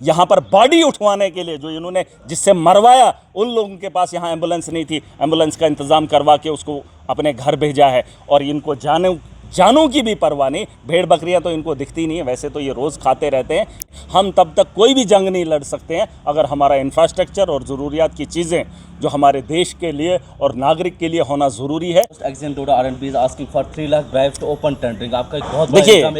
यहाँ पर बॉडी उठवाने के लिए जो इन्होंने जिससे मरवाया, उन लोगों के पास यहाँ एम्बुलेंस नहीं थी, एम्बुलेंस का इंतज़ाम करवा के उसको अपने घर भेजा है। और इनको जानों की भी परवाह नहीं। भेड़ बकरियां तो इनको दिखती नहीं है, वैसे तो ये रोज़ खाते रहते हैं। हम तब तक कोई भी जंग नहीं लड़ सकते हैं अगर हमारा इंफ्रास्ट्रक्चर और ज़रूरियात की चीज़ें जो हमारे देश के लिए और नागरिक के लिए होना ज़रूरी है। Accident Doda R N B is asking for 3 lakh bribes to open tendering. आपका एक बहुत बड़ा देखिए, इल्जाम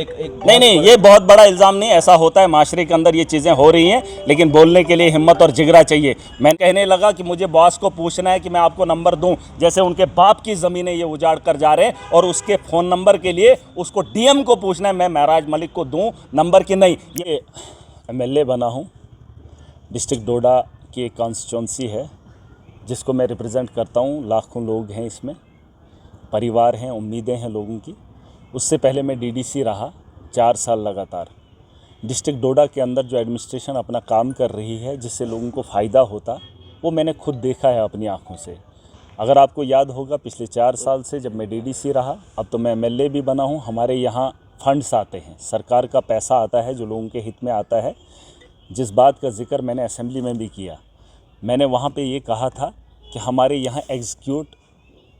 नहीं, ये बहुत बड़ा इल्ज़ाम नहीं, ऐसा होता है माशरे के अंदर ये चीज़ें हो रही हैं, लेकिन बोलने के लिए हिम्मत और जिगरा चाहिए। मैं कहने लगा कि मुझे बॉस को पूछना है कि मैं आपको नंबर दूं, जैसे उनके बाप की ज़मीनें ये उजाड़ कर जा रहे हैं और उसके फ़ोन नंबर के लिए उसको डीएम को पूछना है मैं महराज मलिक को दूं नंबर कि नहीं। ये एमएलए बना हूं, डिस्ट्रिक्ट डोडा की एक कॉन्स्टिट्यूंसी है जिसको मैं रिप्रेजेंट करता हूं। लाखों लोग हैं इसमें, परिवार हैं, उम्मीदें हैं लोगों की। उससे पहले मैं डीडीसी रहा 4 साल लगातार। डिस्ट्रिक्ट डोडा के अंदर जो एडमिनिस्ट्रेशन अपना काम कर रही है जिससे लोगों को फ़ायदा होता, वो मैंने खुद देखा है अपनी आँखों से। अगर आपको याद होगा पिछले 4 साल से जब मैं डीडीसी रहा, अब तो मैं एमएलए भी बना हूँ, हमारे यहाँ फंड्स आते हैं, सरकार का पैसा आता है जो लोगों के हित में आता है। जिस बात का जिक्र मैंने असेंबली में भी किया, मैंने वहाँ पे ये कहा था कि हमारे यहाँ एग्जीक्यूट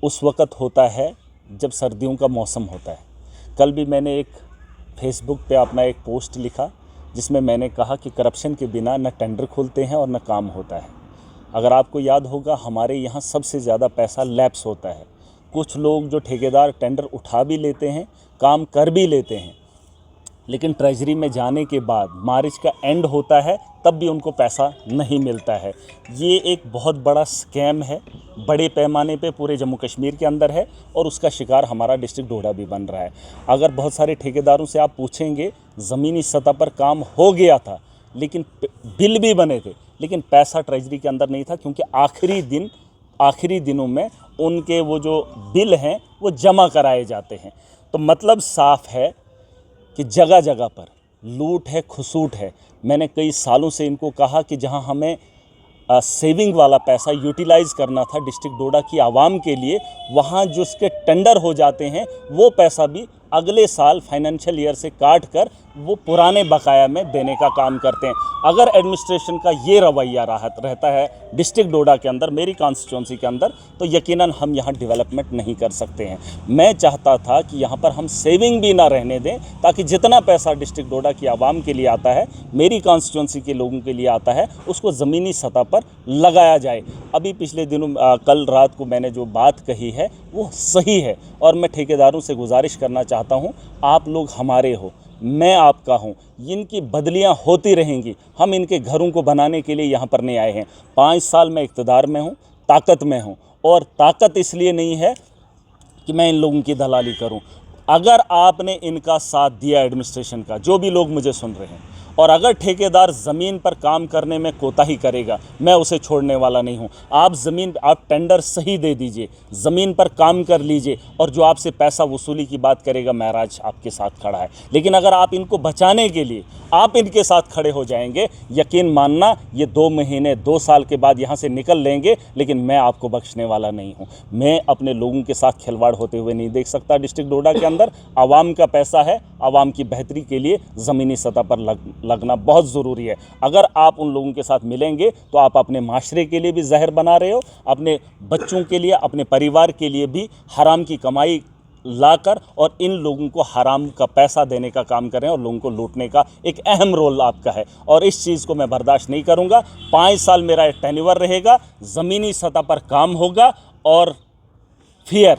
उस वक़्त होता है जब सर्दियों का मौसम होता है। कल भी मैंने एक फेसबुक पे अपना एक पोस्ट लिखा जिसमें मैंने कहा कि करप्शन के बिना न टेंडर खुलते हैं और न काम होता है। अगर आपको याद होगा, हमारे यहाँ सबसे ज़्यादा पैसा लैप्स होता है। कुछ लोग जो ठेकेदार टेंडर उठा भी लेते हैं, काम कर भी लेते हैं, लेकिन ट्रेजरी में जाने के बाद मार्च का एंड होता है तब भी उनको पैसा नहीं मिलता है। ये एक बहुत बड़ा स्कैम है, बड़े पैमाने पे पूरे जम्मू कश्मीर के अंदर है और उसका शिकार हमारा डिस्ट्रिक्ट डोडा भी बन रहा है। अगर बहुत सारे ठेकेदारों से आप पूछेंगे, ज़मीनी सतह पर काम हो गया था, लेकिन बिल भी बने थे, लेकिन पैसा ट्रेजरी के अंदर नहीं था, क्योंकि आखिरी दिनों में उनके वो जो बिल हैं वो जमा कराए जाते हैं। तो मतलब साफ़ है कि जगह जगह पर लूट है, खसूट है। मैंने कई सालों से इनको कहा कि जहां हमें सेविंग वाला पैसा यूटिलाइज़ करना था डिस्ट्रिक्ट डोडा की आवाम के लिए, वहां जो उसके टेंडर हो जाते हैं वो पैसा भी अगले साल फाइनेंशियल ईयर से काट कर वो पुराने बकाया में देने का काम करते हैं। अगर एडमिनिस्ट्रेशन का ये रवैया रहता है डिस्ट्रिक्ट डोडा के अंदर, मेरी कॉन्स्टिट्यूंसी के अंदर, तो यकीनन हम यहाँ डेवलपमेंट नहीं कर सकते हैं। मैं चाहता था कि यहाँ पर हम सेविंग भी ना रहने दें, ताकि जितना पैसा डिस्ट्रिक्ट डोडा की आवाम के लिए आता है, मेरी कॉन्स्टिट्यूंसी के लोगों के लिए आता है, उसको ज़मीनी सतह पर लगाया जाए। अभी पिछले दिनों कल रात को मैंने जो बात कही है वो सही है, और मैं ठेकेदारों से गुजारिश करना चाहता हूँ, आप लोग हमारे हो, मैं आपका हूँ। इनकी बदलियाँ होती रहेंगी, हम इनके घरों को बनाने के लिए यहाँ पर नहीं आए हैं। 5 साल मैं इक़्तिदार में हूँ, ताकत में हूँ, और ताकत इसलिए नहीं है कि मैं इन लोगों की दलाली करूँ। अगर आपने इनका साथ दिया एडमिनिस्ट्रेशन का, जो भी लोग मुझे सुन रहे हैं, और अगर ठेकेदार ज़मीन पर काम करने में कोताही करेगा, मैं उसे छोड़ने वाला नहीं हूं। आप टेंडर सही दे दीजिए, ज़मीन पर काम कर लीजिए, और जो आपसे पैसा वसूली की बात करेगा, महराज आपके साथ खड़ा है। लेकिन अगर आप इनको बचाने के लिए आप इनके साथ खड़े हो जाएंगे, यकीन मानना ये 2 महीने 2 साल के बाद यहाँ से निकल लेंगे, लेकिन मैं आपको बख्शने वाला नहीं हूँ। मैं अपने लोगों के साथ खिलवाड़ होते हुए नहीं देख सकता। डिस्ट्रिक्ट डोडा के अंदर आवाम का पैसा है, आवाम की बेहतरी के लिए ज़मीनी सतह पर लगना बहुत ज़रूरी है। अगर आप उन लोगों के साथ मिलेंगे तो आप अपने माशरे के लिए भी जहर बना रहे हो, अपने बच्चों के लिए, अपने परिवार के लिए भी हराम की कमाई लाकर और इन लोगों को हराम का पैसा देने का काम कर रहे हैं, और लोगों को लूटने का एक अहम रोल आपका है, और इस चीज़ को मैं बर्दाश्त नहीं करूंगा। 5 साल मेरा टेन्योर रहेगा, ज़मीनी सतह पर काम होगा, और फेयर,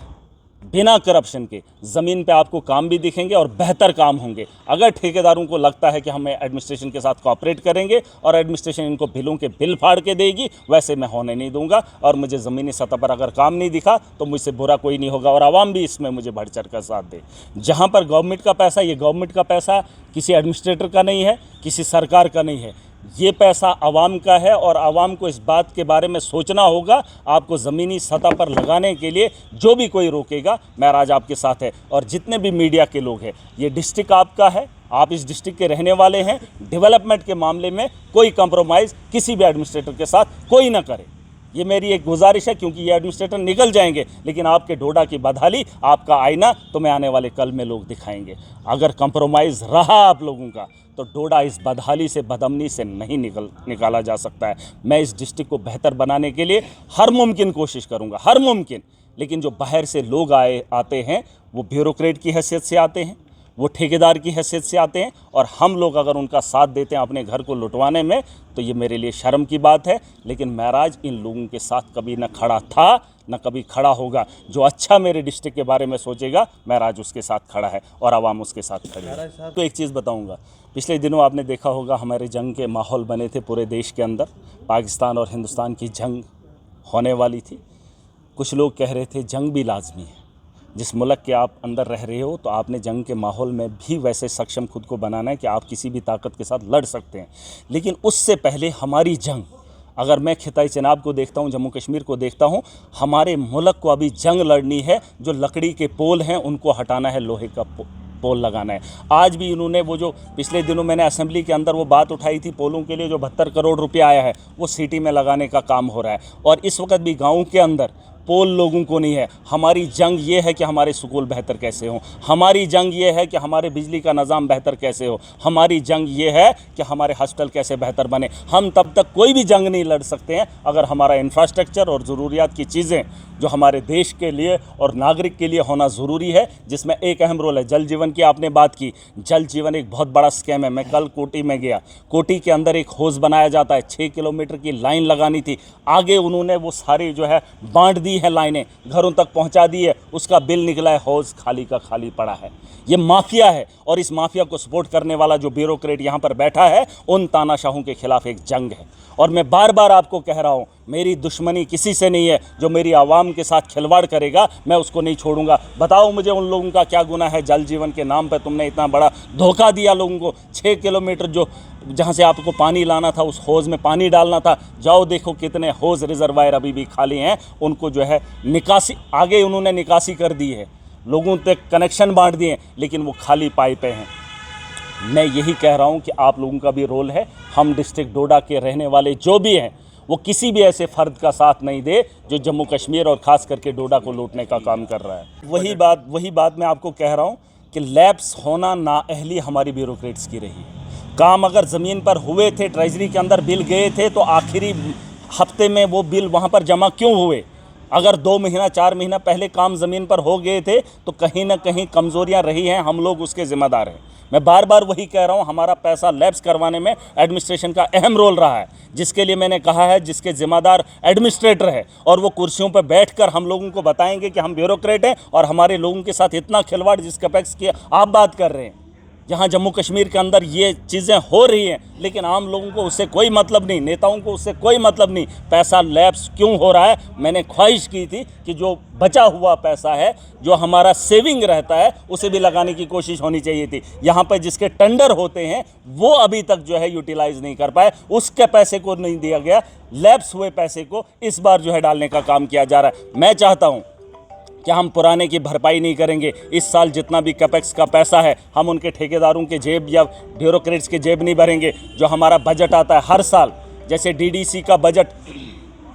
बिना करप्शन के ज़मीन पे आपको काम भी दिखेंगे और बेहतर काम होंगे। अगर ठेकेदारों को लगता है कि हम एडमिनिस्ट्रेशन के साथ कोऑपरेट करेंगे और एडमिनिस्ट्रेशन इनको बिलों के बिल फाड़ के देगी, वैसे मैं होने नहीं दूंगा। और मुझे ज़मीनी सतह पर अगर काम नहीं दिखा तो मुझसे बुरा कोई नहीं होगा, और आवाम भी इसमें मुझे बढ़ चढ़ कर साथ दे। जहाँ पर गवर्नमेंट का पैसा, ये गवर्नमेंट का पैसा किसी एडमिनिस्ट्रेटर का नहीं है, किसी सरकार का नहीं है, ये पैसा आवाम का है, और आवाम को इस बात के बारे में सोचना होगा। आपको ज़मीनी सतह पर लगाने के लिए जो भी कोई रोकेगा, महराज आपके साथ है। और जितने भी मीडिया के लोग हैं, ये डिस्ट्रिक्ट आपका है, आप इस डिस्ट्रिक्ट के रहने वाले हैं। डेवलपमेंट के मामले में कोई कंप्रोमाइज़ किसी भी एडमिनिस्ट्रेटर के साथ कोई ना करे। ये मेरी एक गुजारिश है, क्योंकि ये एडमिनिस्ट्रेटर निकल जाएंगे, लेकिन आपके डोडा की बदहाली, आपका आईना तुम्हें आने वाले कल में लोग दिखाएंगे। अगर कंप्रोमाइज़ रहा आप लोगों का तो डोडा इस बदहाली से, बदअमनी से नहीं निकाला जा सकता है। मैं इस डिस्ट्रिक्ट को बेहतर बनाने के लिए हर मुमकिन कोशिश करूँगा, हर मुमकिन। लेकिन जो बाहर से लोग आते हैं वो ब्यूरोक्रेट की हैसियत से आते हैं, वो ठेकेदार की हैसियत से आते हैं, और हम लोग अगर उनका साथ देते हैं अपने घर को लुटवाने में तो ये मेरे लिए शर्म की बात है। लेकिन महराज इन लोगों के साथ कभी न खड़ा था न कभी खड़ा होगा। जो अच्छा मेरे डिस्ट्रिक्ट के बारे में सोचेगा, महराज उसके साथ खड़ा है और आवाम उसके साथ खड़ी है। तो एक चीज़ बताऊंगा, पिछले दिनों आपने देखा होगा हमारे जंग के माहौल बने थे पूरे देश के अंदर। पाकिस्तान और हिंदुस्तान की जंग होने वाली थी। कुछ लोग कह रहे थे जंग भी लाजमी है। जिस मुल्क के आप अंदर रह रहे हो तो आपने जंग के माहौल में भी वैसे सक्षम खुद को बनाना है कि आप किसी भी ताकत के साथ लड़ सकते हैं। लेकिन उससे पहले हमारी जंग, अगर मैं खिताई चनाब को देखता हूं, जम्मू कश्मीर को देखता हूं, हमारे मुल्क को अभी जंग लड़नी है। जो लकड़ी के पोल हैं उनको हटाना है, लोहे का पोल लगाना है। आज भी इन्होंने वो जो पिछले दिनों मैंने असेंबली के अंदर वो बात उठाई थी, पोलों के लिए जो 72 करोड़ रुपया आया है वो सिटी में लगाने का काम हो रहा है। और इस वक्त भी गाँव के अंदर पोल लोगों को नहीं है। हमारी जंग ये है कि हमारे स्कूल बेहतर कैसे हों, हमारी जंग ये है कि हमारे बिजली का निज़ाम बेहतर कैसे हो, हमारी जंग ये है कि हमारे हॉस्टल कैसे बेहतर बने। हम तब तक कोई भी जंग नहीं लड़ सकते हैं अगर हमारा इंफ्रास्ट्रक्चर और ज़रूरियात की चीज़ें जो हमारे देश के लिए और नागरिक के लिए होना ज़रूरी है, जिसमें एक अहम रोल है। जल जीवन की आपने बात की, जल जीवन एक बहुत बड़ा स्कैम है। मैं कल कोटी में गया, कोटी के अंदर एक हौज़ बनाया जाता है, 6 किलोमीटर की लाइन लगानी थी। आगे उन्होंने वो सारी जो है बांट दी है, लाइनें घरों तक पहुंचा दी है, उसका बिल निकला है, हौज़ खाली का खाली पड़ा है। ये माफिया है, और इस माफिया को सपोर्ट करने वाला जो ब्यूरोक्रेट यहाँ पर बैठा है, उन तानाशाहों के खिलाफ एक जंग है। और मैं बार बार आपको कह रहा हूँ, मेरी दुश्मनी किसी से नहीं है। जो मेरी आवाम के साथ खिलवाड़ करेगा मैं उसको नहीं छोड़ूंगा। बताओ मुझे उन लोगों का क्या गुनाह है? जल जीवन के नाम पर तुमने इतना बड़ा धोखा दिया लोगों को। 6 किलोमीटर जो जहाँ से आपको पानी लाना था, उस हौज़ में पानी डालना था, जाओ देखो कितने हौज़ रिजर्वायर अभी भी खाली हैं। उनको जो है निकासी, आगे उन्होंने निकासी कर दी है, लोगों तक कनेक्शन बांट दिए, लेकिन वो खाली पाइपें हैं। मैं यही कह रहा हूं कि आप लोगों का भी रोल है। हम डिस्ट्रिक्ट डोडा के रहने वाले जो भी हैं, वो किसी भी ऐसे फ़र्द का साथ नहीं दे जो जम्मू कश्मीर और ख़ास करके डोडा को लूटने का काम कर रहा है। वही बात मैं आपको कह रहा हूं कि लैप्स होना नाअहली हमारी ब्यूरोक्रेट्स की रही। काम अगर ज़मीन पर हुए थे, ट्रेजरी के अंदर बिल गए थे, तो आखिरी हफ्ते में वो बिल वहाँ पर जमा क्यों हुए? अगर 2 महीना 4 महीना पहले काम ज़मीन पर हो गए थे तो कहीं ना कहीं कमज़ोरियाँ रही हैं, हम लोग उसके ज़िम्मेदार हैं। मैं बार बार वही कह रहा हूँ, हमारा पैसा लैप्स करवाने में एडमिनिस्ट्रेशन का अहम रोल रहा है, जिसके लिए मैंने कहा है जिसके ज़िम्मेदार एडमिनिस्ट्रेटर है, और वो कुर्सियों पर बैठकर हम लोगों को बताएंगे कि हम ब्यूरोक्रेट हैं और हमारे लोगों के साथ इतना खिलवाड़ जिस कैपेक्स की आप बात कर रहे हैं। जहाँ जम्मू कश्मीर के अंदर ये चीज़ें हो रही हैं, लेकिन आम लोगों को उससे कोई मतलब नहीं, नेताओं को उससे कोई मतलब नहीं। पैसा लैप्स क्यों हो रहा है? मैंने ख्वाहिश की थी कि जो बचा हुआ पैसा है, जो हमारा सेविंग रहता है, उसे भी लगाने की कोशिश होनी चाहिए थी। यहाँ पर जिसके टेंडर होते हैं वो अभी तक जो है यूटिलाइज़ नहीं कर पाए, उसके पैसे को नहीं दिया गया। लैप्स हुए पैसे को इस बार जो है डालने का काम किया जा रहा है। मैं चाहता हूँ कि हम पुराने की भरपाई नहीं करेंगे। इस साल जितना भी कैपेक्स का पैसा है, हम उनके ठेकेदारों के जेब या ब्यूरोक्रेट्स के जेब नहीं भरेंगे। जो हमारा बजट आता है हर साल, जैसे डीडीसी का बजट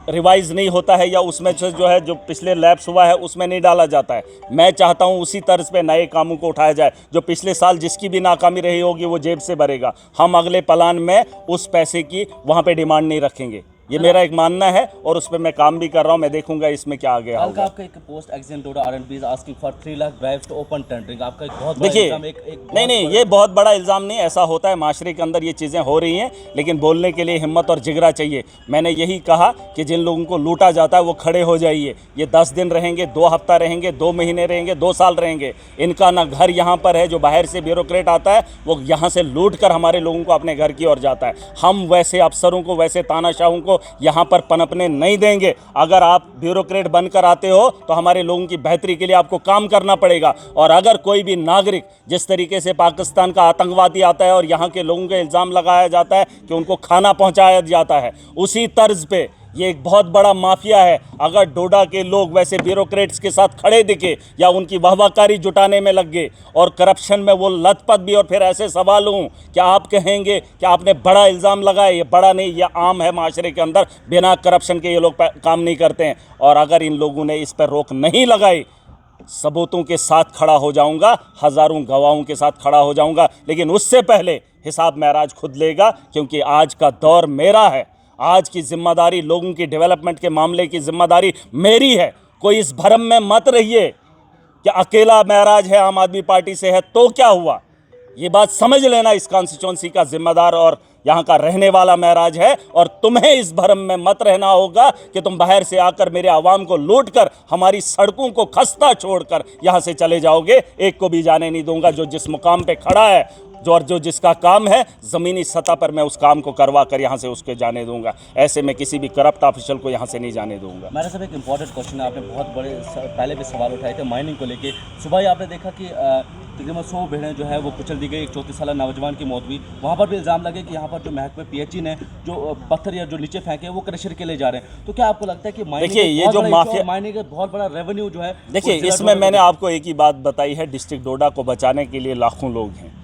रिवाइज़ नहीं होता है या उसमें से जो है जो पिछले लैप्स हुआ है उसमें नहीं डाला जाता है, मैं चाहता हूं उसी तर्ज पे नए कामों को उठाया जाए। जो पिछले साल जिसकी भी नाकामी रही होगी वो जेब से भरेगा। हम अगले प्लान में उस पैसे की वहाँ पे डिमांड नहीं रखेंगे। ये मेरा एक मानना है और उस पर मैं काम भी कर रहा हूँ। मैं देखूंगा इसमें क्या आगे होगा। आपका एक post action Doda R N B is asking for 3 lakh bribes to open tendering. आपका एक बहुत बड़ा देखिए, इल्जाम नहीं, ये बहुत बड़ा इल्ज़ाम नहीं, ऐसा होता है माशरे के अंदर, ये चीज़ें हो रही हैं, लेकिन बोलने के लिए हिम्मत और जिगरा चाहिए। मैंने यही कहा कि जिन लोगों को लूटा जाता है वो खड़े हो जाइए। ये 10 दिन रहेंगे, 2 हफ्ता रहेंगे, 2 महीने रहेंगे, 2 साल रहेंगे, इनका ना घर यहाँ पर है। जो बाहर से ब्यूरोक्रेट आता है वो यहाँ से लूट कर हमारे लोगों को अपने घर की ओर जाता है। हम वैसे अफसरों को, वैसे तानाशाहों को यहाँ पर पनपने नहीं देंगे। अगर आप ब्यूरोक्रेट बनकर आते हो तो हमारे लोगों की बेहतरी के लिए आपको काम करना पड़ेगा। और अगर कोई भी नागरिक जिस तरीके से पाकिस्तान का आतंकवादी आता है और यहाँ के लोगों के इल्ज़ाम लगाया जाता है कि उनको खाना पहुँचाया जाता है, उसी तर्ज पे ये एक बहुत बड़ा माफिया है। अगर डोडा के लोग वैसे ब्यूरोक्रेट्स के साथ खड़े दिखे या उनकी वाहवाकारी जुटाने में लग गए और करप्शन में वो लथपथ भी, और फिर ऐसे सवाल हूँ, क्या आप कहेंगे कि आपने बड़ा इल्ज़ाम लगाया? ये बड़ा नहीं, ये आम है माशरे के अंदर। बिना करप्शन के ये लोग काम नहीं करते हैं। और अगर इन लोगों ने इस पर रोक नहीं लगाई, सबूतों के साथ खड़ा हो जाऊंगा, हज़ारों गवाहों के साथ खड़ा हो जाऊंगा। लेकिन उससे पहले हिसाब महराज खुद लेगा, क्योंकि आज का दौर मेरा है। आज की जिम्मेदारी, लोगों की डेवलपमेंट के मामले की जिम्मेदारी मेरी है। कोई इस भ्रम में मत रहिए कि अकेला महराज है, आम आदमी पार्टी से है तो क्या हुआ। ये बात समझ लेना, इस कॉन्स्टिट्यूंसी का जिम्मेदार और यहाँ का रहने वाला महराज है। और तुम्हें इस भ्रम में मत रहना होगा कि तुम बाहर से आकर मेरे आवाम को लूट कर, हमारी सड़कों को खस्ता छोड़कर यहाँ से चले जाओगे। एक को भी जाने नहीं दूंगा। जो जिस मुकाम पे खड़ा है, जो जिसका काम है, ज़मीनी सतह पर मैं उस काम को करवा कर यहाँ से उसके जाने दूंगा। ऐसे में किसी भी करप्ट ऑफिशियल को यहाँ से नहीं जाने दूंगा। मेरा सब एक इंपॉर्टेंट क्वेश्चन है, आपने बहुत बड़े पहले भी सवाल उठाए थे माइनिंग को लेके। सुबह ही आपने देखा कि तकरीबन 100 भेड़ें जो है वो कुचल दी गई, एक 34 साल नौजवान की मौत हुई। वहाँ पर भी इल्ज़ाम लगे कि यहाँ पर जो महकमे पीएचई ने जो पत्थर या जो नीचे फेंके वो क्रशर के लिए जा रहे हैं। तो क्या आपको लगता है कि देखिए, ये जो माफिया, माइनिंग का बहुत बड़ा रेवेन्यू जो है, देखिए इसमें मैंने आपको एक ही बात बताई है, डिस्ट्रिक्ट डोडा को बचाने के लिए लाखों लोग हैं।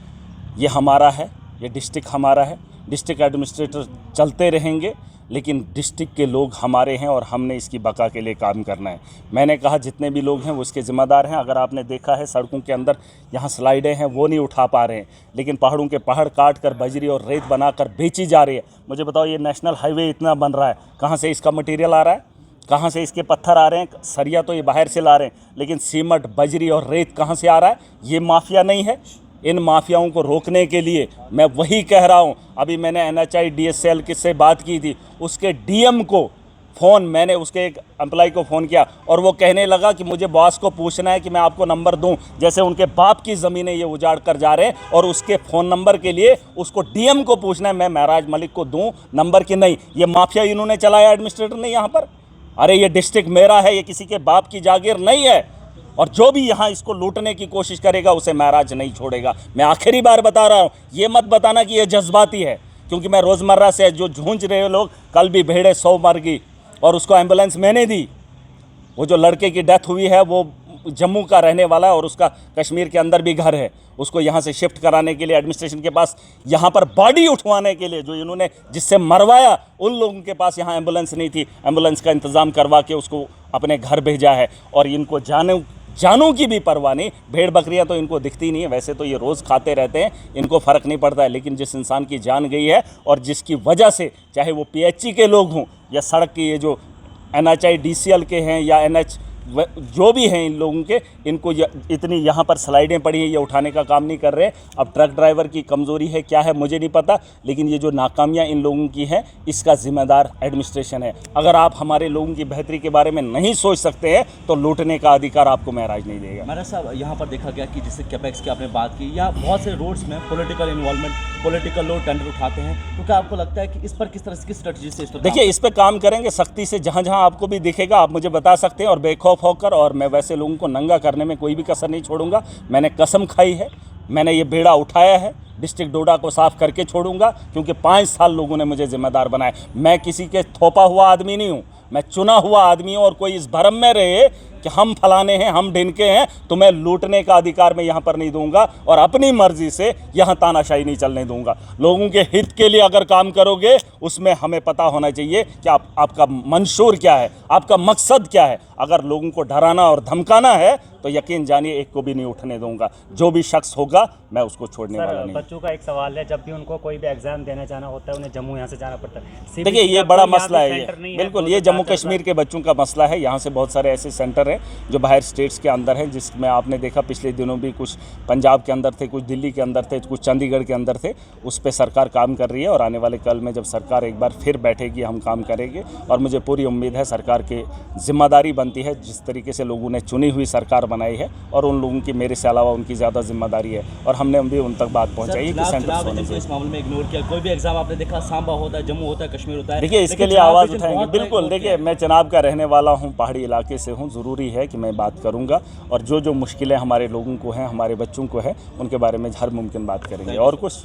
ये हमारा है, ये डिस्ट्रिक्ट हमारा है। डिस्ट्रिक्ट एडमिनिस्ट्रेटर चलते रहेंगे, लेकिन डिस्ट्रिक्ट के लोग हमारे हैं और हमने इसकी बका के लिए काम करना है। मैंने कहा जितने भी लोग हैं वो इसके ज़िम्मेदार हैं। अगर आपने देखा है सड़कों के अंदर यहाँ स्लाइडें हैं, वो नहीं उठा पा रहे हैं, लेकिन पहाड़ों के पहाड़ काट कर बजरी और रेत बनाकर बेची जा रही है। मुझे बताओ, ये नेशनल हाईवे इतना बन रहा है, कहाँ से इसका मटीरियल आ रहा है? कहाँ से इसके पत्थर आ रहे हैं? सरिया तो ये बाहर से ला रहे हैं, लेकिन सीमेंट, बजरी और रेत कहाँ से आ रहा है? ये माफिया नहीं है? इन माफियाओं को रोकने के लिए मैं वही कह रहा हूं। अभी मैंने NHI DSL से बात की थी, उसके DM को फ़ोन, मैंने उसके एक एम्प्लॉय को फ़ोन किया और वो कहने लगा कि मुझे बॉस को पूछना है कि मैं आपको नंबर दूं। जैसे उनके बाप की ज़मीनें ये उजाड़ कर जा रहे हैं और उसके फ़ोन नंबर के लिए उसको DM को पूछना है मैं महराज मलिक को दूं नंबर कि नहीं। ये माफिया इन्होंने चलाया, एडमिनिस्ट्रेटर ने यहाँ पर। अरे ये डिस्ट्रिक्ट मेरा है, ये किसी के बाप की जागीर नहीं है। और जो भी यहाँ इसको लूटने की कोशिश करेगा उसे महराज नहीं छोड़ेगा। मैं आखिरी बार बता रहा हूँ, ये मत बताना कि ये जज्बाती है, क्योंकि मैं रोज़मर्रा से जो जूझ रहे लोग, कल भी भेड़े 100 मर गई और उसको एम्बुलेंस मैंने दी। वो जो लड़के की डेथ हुई है वो जम्मू का रहने वाला है और उसका कश्मीर के अंदर भी घर है। उसको यहाँ से शिफ्ट कराने के लिए एडमिनिस्ट्रेशन के पास, यहाँ पर बॉडी उठवाने के लिए जो इन्होंने जिससे मरवाया, उन लोगों के पास यहाँ एम्बुलेंस नहीं थी। एम्बुलेंस का इंतज़ाम करवा के उसको अपने घर भेजा है। और इनको जानों की भी परवाह नहीं। भेड़ बकरियां तो इनको दिखती नहीं है, वैसे तो ये रोज़ खाते रहते हैं, इनको फ़र्क नहीं पड़ता है। लेकिन जिस इंसान की जान गई है और जिसकी वजह से, चाहे वो PHE के लोग हों या सड़क की ये जो NHI DCL के हैं या NH जो भी हैं, इन लोगों के, इनको इतनी यहाँ पर स्लाइडें पड़ी हैं, ये उठाने का काम नहीं कर रहे। अब ट्रक ड्राइवर की कमज़ोरी है क्या है मुझे नहीं पता, लेकिन ये जो नाकामियाँ इन लोगों की हैं इसका ज़िम्मेदार एडमिनिस्ट्रेशन है। अगर आप हमारे लोगों की बेहतरी के बारे में नहीं सोच सकते हैं तो लूटने का अधिकार आपको महराज नहीं देगा। महराज साहब, यहाँ पर देखा गया कि जैसे कैपेक्स की आपने बात की, या बहुत से रोड्स में पॉलिटिकल इन्वॉल्वमेंट, पॉलिटिकल लोग टेंडर उठाते हैं, तो क्या आपको लगता है कि इस पर किस तरह की स्ट्रेटजी से इस पर देखिए, इस पर काम करेंगे सख्ती से। जहाँ जहाँ आपको भी दिखेगा आप मुझे बता सकते हैं, और बेखौफ होकर। और मैं वैसे लोगों को नंगा करने में कोई भी कसर नहीं छोड़ूंगा। मैंने कसम खाई है, मैंने ये बेड़ा उठाया है, डिस्ट्रिक्ट डोडा को साफ करके छोड़ूंगा, क्योंकि 5 साल लोगों ने मुझे जिम्मेदार बनाया। मैं किसी के थोपा हुआ आदमी नहीं हूँ, मैं चुना हुआ आदमी हूँ। और कोई इस भरम में रहे कि हम फलाने हैं, हम ढिनके हैं, तो मैं लूटने का अधिकार मैं यहाँ पर नहीं दूंगा और अपनी मर्जी से यहाँ तानाशाही नहीं चलने दूंगा। लोगों के हित के लिए अगर काम करोगे, उसमें हमें पता होना चाहिए कि आपका मंशूर क्या है, आपका मकसद क्या है। अगर लोगों को डराना और धमकाना है तो यकीन जानिए एक को भी नहीं उठने दूंगा। जो भी शख्स होगा मैं उसको छोड़ने वाला नहीं। बच्चों का एक सवाल है, जब भी उनको कोई भी एग्जाम देने जाना होता है उन्हें जम्मू यहाँ से जाना पड़ता है। देखिए, ये बड़ा मसला है, ये बिल्कुल ये जम्मू कश्मीर के बच्चों का मसला है। यहाँ से बहुत सारे ऐसे सेंटर हैं जो बाहर स्टेट्स के अंदर हैं, जिसमें आपने देखा पिछले दिनों भी कुछ पंजाब के अंदर थे, कुछ दिल्ली के अंदर थे, कुछ चंडीगढ़ के अंदर थे। उस पर सरकार काम कर रही है और आने वाले कल में जब सरकार एक बार फिर बैठेगी हम काम करेंगे। और मुझे पूरी उम्मीद है, सरकार की जिम्मेदारी बनती है, जिस तरीके से लोगों ने चुनी हुई सरकार बनाई है और उन लोगों की मेरे से अलावा उनकी ज़्यादा जिम्मेदारी है, और हमने भी उन तक बात पहुँचाई कि सेंटर इस मामले में इग्नोर किया। कोई भी एग्जाम आपने देखा, सांबा होता है, जम्मू होता है, कश्मीर होता है। देखिए, इसके लिए आवाज़ उठाएंगे बिल्कुल। देखिए, मैं चनाब का रहने वाला हूँ, पहाड़ी इलाके से हूँ, ज़रूरी है कि मैं बात करूँगा और जो मुश्किलें हमारे लोगों को हैं, हमारे बच्चों को हैं, उनके बारे में हर मुमकिन बात करेंगे। और कुछ